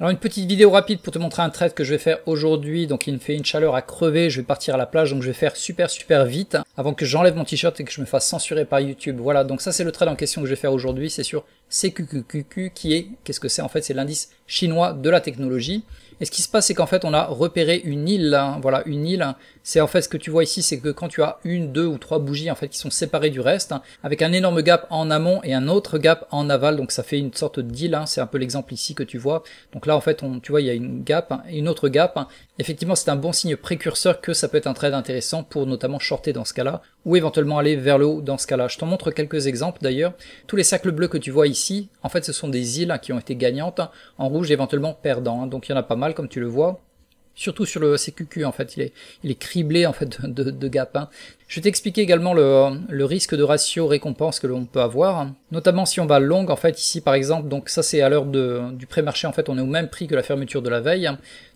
Alors une petite vidéo rapide pour te montrer un trade que je vais faire aujourd'hui. Donc il me fait une chaleur à crever, je vais partir à la plage, donc je vais faire super vite avant que j'enlève mon t-shirt et que je me fasse censurer par YouTube. Voilà, donc ça c'est le trade en question que je vais faire aujourd'hui, c'est sur CQQQ qui est, qu'est-ce que c'est en fait? C'est l'indice chinois de la technologie. Et ce qui se passe, c'est qu'en fait, on a repéré une île. Voilà, une île. C'est en fait ce que tu vois ici, c'est que quand tu as une, deux ou trois bougies en fait qui sont séparées du reste, avec un énorme gap en amont et un autre gap en aval, donc ça fait une sorte d'île. C'est un peu l'exemple ici que tu vois. Donc là, en fait, tu vois, il y a une gap et une autre gap. Effectivement, c'est un bon signe précurseur que ça peut être un trade intéressant pour notamment shorter dans ce cas-là, ou éventuellement aller vers le haut dans ce cas-là. Je t'en montre quelques exemples d'ailleurs. Tous les cercles bleus que tu vois ici, en fait, ce sont des îles qui ont été gagnantes, en rouge éventuellement perdant. Donc il y en a pas mal comme tu le vois. Surtout sur le CQQ, en fait, il est criblé en fait de gap. Je vais t'expliquer également le risque de ratio récompense que l'on peut avoir, notamment si on va long, en fait, ici par exemple, donc ça c'est à l'heure du pré-marché, en fait, on est au même prix que la fermeture de la veille.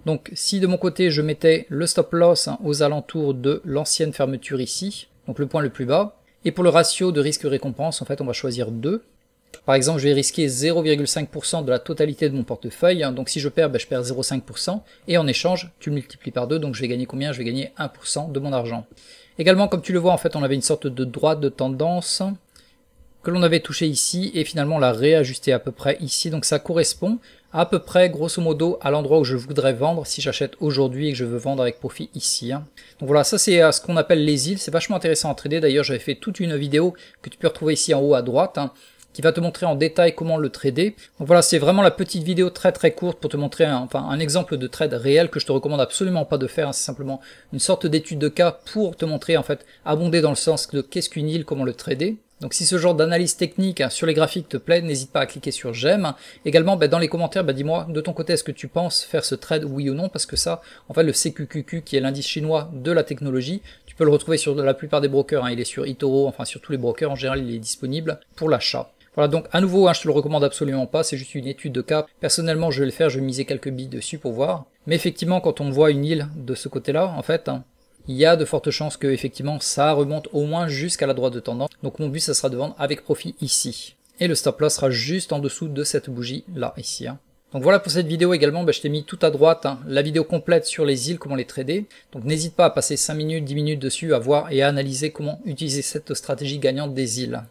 Donc si de mon côté je mettais le stop loss aux alentours de l'ancienne fermeture ici, donc le point le plus bas, et pour le ratio de risque récompense, en fait, on va choisir 2. Par exemple, je vais risquer 0,5% de la totalité de mon portefeuille, donc si je perds, je perds 0,5%, et en échange, tu le multiplies par 2, donc je vais gagner combien? Je vais gagner 1% de mon argent. Également, comme tu le vois, en fait, on avait une sorte de droite de tendance que l'on avait touché ici, et finalement on l'a réajusté à peu près ici, donc ça correspond à peu près, grosso modo, à l'endroit où je voudrais vendre si j'achète aujourd'hui et que je veux vendre avec profit ici. Donc voilà, ça c'est ce qu'on appelle les îles, c'est vachement intéressant à trader, d'ailleurs j'avais fait toute une vidéo que tu peux retrouver ici en haut à droite, qui va te montrer en détail comment le trader. Donc voilà, c'est vraiment la petite vidéo très courte pour te montrer un exemple de trade réel que je te recommande absolument pas de faire. C'est simplement une sorte d'étude de cas pour te montrer, en fait, abonder dans le sens de qu'est-ce qu'une île, comment le trader. Donc si ce genre d'analyse technique sur les graphiques te plaît, n'hésite pas à cliquer sur j'aime. Également, dans les commentaires, dis-moi de ton côté, est-ce que tu penses faire ce trade, oui ou non, parce que ça, en fait, le CQQQ, qui est l'indice chinois de la technologie, tu peux le retrouver sur la plupart des brokers, il est sur eToro, enfin sur tous les brokers, en général, il est disponible pour l'achat. Voilà, donc à nouveau, je te le recommande absolument pas, c'est juste une étude de cas. Personnellement, je vais le faire, je vais miser quelques billes dessus pour voir. Mais effectivement, quand on voit une île de ce côté-là, en fait, il y a de fortes chances que effectivement ça remonte au moins jusqu'à la droite de tendance. Donc mon but, ça sera de vendre avec profit ici. Et le stop loss sera juste en dessous de cette bougie là, ici. Donc voilà pour cette vidéo également, je t'ai mis tout à droite la vidéo complète sur les îles, comment les trader. Donc n'hésite pas à passer 5 minutes, 10 minutes dessus à voir et à analyser comment utiliser cette stratégie gagnante des îles.